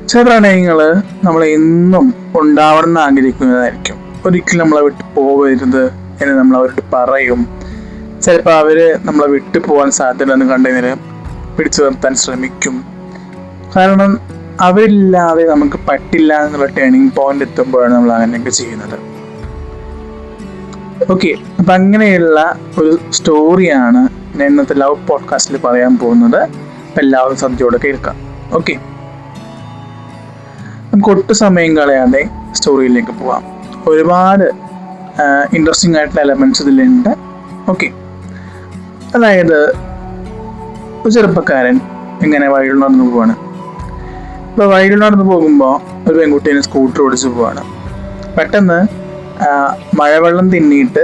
ചില പ്രണയങ്ങൾ നമ്മൾ എന്നും ഉണ്ടാവണം എന്ന് ആഗ്രഹിക്കുന്നതായിരിക്കും. ഒരിക്കലും നമ്മളെ വിട്ട് പോകരുത് എന്ന് നമ്മൾ അവരോട് പറയും. ചിലപ്പോൾ അവർ നമ്മളെ വിട്ടു പോകാൻ സാധ്യതയെന്ന് കണ്ടതിന് പിടിച്ചു നിർത്താൻ ശ്രമിക്കും. കാരണം അവരില്ലാതെ നമുക്ക് പറ്റില്ല എന്നുള്ള ടേണിംഗ് പോയിന്റ് എത്തുമ്പോഴാണ് നമ്മൾ അങ്ങനെയൊക്കെ ചെയ്യുന്നത്. ഓക്കെ, അപ്പം അങ്ങനെയുള്ള ഒരു സ്റ്റോറിയാണ് ഞാൻ ഇന്നത്തെ ലവ് പോഡ്കാസ്റ്റിൽ പറയാൻ പോകുന്നത്. അപ്പം എല്ലാവരും ശ്രദ്ധയോടെ കേൾക്കാം. ഓക്കെ, നമുക്ക് ഒട്ടും സമയം കളയാതെ സ്റ്റോറിയിലേക്ക് പോവാം. ഒരുപാട് ഇൻട്രസ്റ്റിംഗ് ആയിട്ടുള്ള എലമെന്റ്സ് ഇതിലുണ്ട്. ഓക്കെ, അതായത് ഒരു ചെറുപ്പക്കാരൻ ഇങ്ങനെ വഴിയിൽ നടന്നു പോവാണ്. ഇപ്പോൾ വഴിയിൽ നടന്നു പോകുമ്പോൾ ഒരു പെൺകുട്ടീനെ സ്കൂട്ടർ ഓടിച്ച് പോവാണ്. പെട്ടെന്ന് മഴവെള്ളം തിന്നിയിട്ട്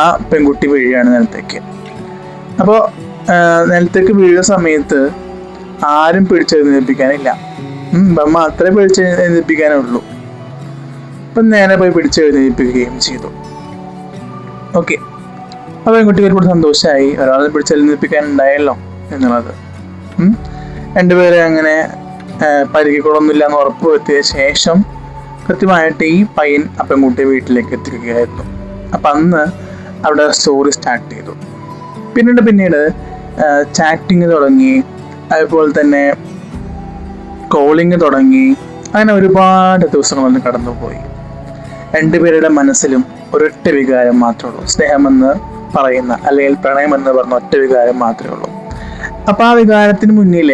ആ പെൺകുട്ടി വീഴുകയാണ് നിലത്തേക്ക്. അപ്പോൾ നിലത്തേക്ക് വീഴുന്ന സമയത്ത് ആരും പിടിച്ചെഴുന്നേൽപ്പിക്കാനില്ല. മാത്രമേ പിടിച്ചെഴുന്നേൽപ്പിക്കാനേ ഉള്ളൂ. അപ്പം നേരെ പോയി പിടിച്ചെഴുന്നേൽപ്പിക്കുകയും ചെയ്തു. ഓക്കെ, അപ്പോൾ പെൺകുട്ടിക്ക് ഒരുപാട് സന്തോഷമായി, ഒരാളെ പിടിച്ചെഴുന്നേൽപ്പിക്കാനുണ്ടായല്ലോ എന്നുള്ളത്. രണ്ടുപേരെ അങ്ങനെ പരിക്കുകളൊന്നുമില്ല എന്ന് ഉറപ്പ് വരുത്തിയ ശേഷം കൃത്യമായിട്ട് ഈ പയ്യൻ ആ പെൺകുട്ടിയെ വീട്ടിലേക്ക് എത്തിക്കുകയായിരുന്നു. അപ്പം അന്ന് അവിടെ സ്റ്റോറി സ്റ്റാർട്ട് ചെയ്തു. പിന്നീട് ചാറ്റിങ് തുടങ്ങി, അതുപോലെ തന്നെ കോളിങ് തുടങ്ങി. അങ്ങനെ ഒരുപാട് ദിവസങ്ങളൊന്നും കടന്നുപോയി. രണ്ടുപേരുടെ മനസ്സിലും ഒരൊറ്റ വികാരം മാത്രമേ ഉള്ളൂ. സ്നേഹമെന്ന് പറയുന്ന അല്ലെങ്കിൽ പ്രണയമെന്ന് പറഞ്ഞ ഒറ്റ വികാരം മാത്രമേ ഉള്ളൂ. അപ്പം ആ വികാരത്തിന് മുന്നിൽ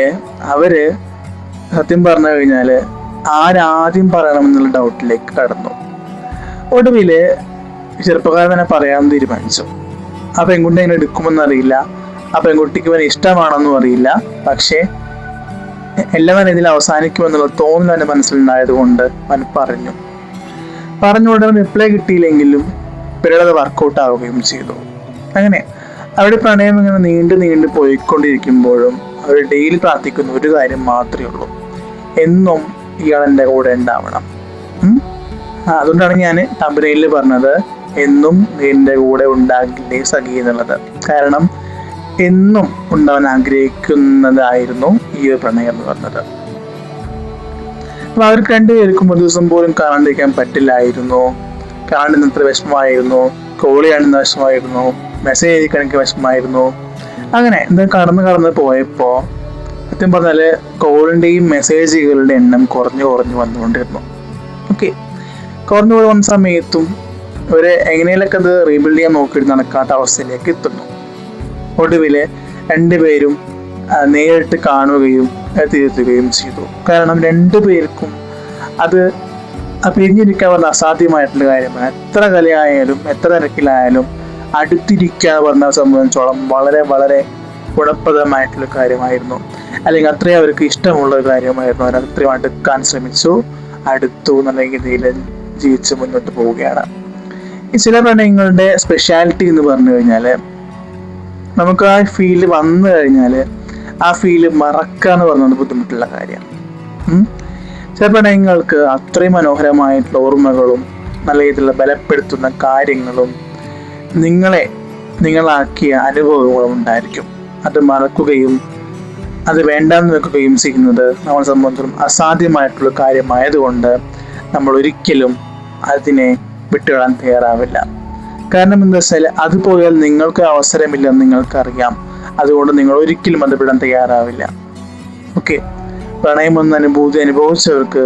അവര് സത്യം പറഞ്ഞു കഴിഞ്ഞാൽ ആരാദ്യം പറയണമെന്നുള്ള ഡൗട്ടിലേക്ക് കടന്നു. ഒടുവിൽ ചെറുപ്പക്കാരൻ തന്നെ പറയാമെന്ന് തീരുമാനിച്ചു. ആ പെൺകുട്ടി എങ്ങനെ എടുക്കുമെന്നറിയില്ല, ആ പെൺകുട്ടിക്ക് അവനെ ഇഷ്ടമാണെന്നും അറിയില്ല. പക്ഷേ എല്ലാം തന്നെ ഇതിൽ അവസാനിക്കുമെന്നുള്ള തോന്നൽ അവൻ്റെ മനസ്സിലുണ്ടായത് കൊണ്ട് അവൻ പറഞ്ഞു ഉടനെ റിപ്ലൈ കിട്ടിയില്ലെങ്കിലും പിന്നീട് അത് വർക്കൗട്ട് ആവുകയും ചെയ്തു. അങ്ങനെ അവരുടെ പ്രണയം ഇങ്ങനെ നീണ്ടു പോയിക്കൊണ്ടിരിക്കുമ്പോഴും അവർ ഡെയിലി പ്രാർത്ഥിക്കുന്ന ഒരു കാര്യം മാത്രമേ ഉള്ളൂ: എന്നും ഇയാൾ എൻ്റെ കൂടെ ഉണ്ടാവണം. അതുകൊണ്ടാണ് ഞാൻ തമ്പനയിൽ പറഞ്ഞത് എന്നും നിന്റെ കൂടെ ഉണ്ടാകില്ലേ സഖി എന്നുള്ളത്. കാരണം എന്നും ഉണ്ടാവാൻ ആഗ്രഹിക്കുന്നതായിരുന്നു ഈ ഒരു പ്രണയം എന്ന് പറഞ്ഞത്. അപ്പൊ അവർക്ക് രണ്ടുപേർക്കും ഒരു ദിവസം പോലും കാണാണ്ടിരിക്കാൻ പറ്റില്ലായിരുന്നു. കാണുന്നത്ര വിഷമമായിരുന്നു, കോൾ ചെയ്യാനുള്ള വിഷമമായിരുന്നു, മെസ്സേജ് അയക്കാനൊക്കെ വിഷമമായിരുന്നു. അങ്ങനെ എന്താ കടന്ന് പോയപ്പോ സത്യം പറഞ്ഞാല് കോളിന്റെയും മെസ്സേജുകളുടെ എണ്ണം കുറഞ്ഞു വന്നുകൊണ്ടിരുന്നു. ഓക്കെ, കുറഞ്ഞു വന്ന സമയത്തും ഒരു എങ്ങനെയൊക്കെ അത് റീബിൽഡ് ചെയ്യാൻ നോക്കിയിട്ട് നടക്കാത്ത അവസ്ഥയിലേക്ക് എത്തുന്നു. ഒടുവില് രണ്ടുപേരും നേരിട്ട് കാണുകയും തിരുത്തുകയും ചെയ്തു. കാരണം രണ്ടുപേർക്കും അത് പിരിഞ്ഞിരിക്കാൻ പറഞ്ഞ അസാധ്യമായിട്ടുള്ള കാര്യമാണ്. എത്ര കലയായാലും എത്ര തിരക്കിലായാലും അടുത്തിരിക്കുക പറഞ്ഞ സംബന്ധിച്ചോളം വളരെ വളരെ ഗുണപ്രദമായിട്ടുള്ള കാര്യമായിരുന്നു. അല്ലെങ്കിൽ അത്രയും അവർക്ക് ഇഷ്ടമുള്ള ഒരു കാര്യമായിരുന്നു. അവർ അത്രയും അടുക്കാൻ ശ്രമിച്ചു, അടുത്തു എന്നുള്ള രീതിയിൽ ജീവിച്ച് മുന്നോട്ട് പോവുകയാണ്. ഈ ചില പ്രണയങ്ങളുടെ സ്പെഷ്യാലിറ്റി എന്ന് പറഞ്ഞു കഴിഞ്ഞാൽ നമുക്ക് ആ ഫീല് വന്നു കഴിഞ്ഞാൽ ആ ഫീല് മറക്കുക എന്ന് പറഞ്ഞത് ബുദ്ധിമുട്ടുള്ള കാര്യമാണ്. ചില പ്രണയങ്ങൾക്ക് അത്രയും മനോഹരമായിട്ടുള്ള ഓർമ്മകളും നല്ല രീതിയിലുള്ള ബലപ്പെടുത്തുന്ന കാര്യങ്ങളും നിങ്ങളാക്കിയ അനുഭവങ്ങളും ഉണ്ടായിരിക്കും. അത് മറക്കുകയും അത് വേണ്ടാന്ന് വെക്കുകയും ചെയ്യുന്നത് നമ്മളെ സംബന്ധിച്ചിടത്തോളം അസാധ്യമായിട്ടുള്ള കാര്യമായതുകൊണ്ട് നമ്മൾ ഒരിക്കലും അതിനെ വിട്ടുകളാൻ തയ്യാറാവില്ല. കാരണം എന്താ വെച്ചാൽ അത് പോയാൽ നിങ്ങൾക്ക് അവസരമില്ലെന്ന് നിങ്ങൾക്കറിയാം. അതുകൊണ്ട് നിങ്ങൾ ഒരിക്കലും അത് വിടാൻ തയ്യാറാവില്ല. ഓക്കെ, പ്രണയം എന്ന അനുഭൂതി അനുഭവിച്ചവർക്ക്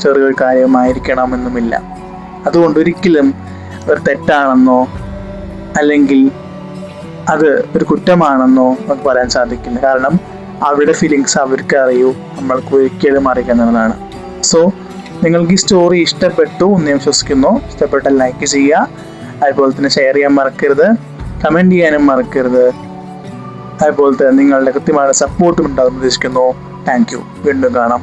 ചെറിയൊരു കാര്യമായിരിക്കണമെന്നുമില്ല. അതുകൊണ്ട് ഒരിക്കലും ഒരു തെറ്റാണെന്നോ അല്ലെങ്കിൽ അത് ഒരു കുറ്റമാണെന്നോ നമുക്ക് പറയാൻ സാധിക്കില്ല. കാരണം അവരുടെ ഫീലിങ്സ് അവർക്ക് അറിയൂ, നമ്മൾക്ക് ഒരിക്കലും അറിയുന്നതാണ്. സോ നിങ്ങൾക്ക് ഈ സ്റ്റോറി ഇഷ്ടപ്പെട്ടു എന്ന് ഞാൻ വിശ്വസിക്കുന്നു. ഇഷ്ടപ്പെട്ടാൽ ലൈക്ക് ചെയ്യുക, അതുപോലെ തന്നെ ഷെയർ ചെയ്യാൻ മറക്കരുത്, കമൻറ്റ് ചെയ്യാനും മറക്കരുത്. അതുപോലെ തന്നെ നിങ്ങളുടെ കൃത്യമായ സപ്പോർട്ടും ഉണ്ടാകുമെന്ന് പ്രതീക്ഷിക്കുന്നു. Thank you. വീണ്ടും കാണാം.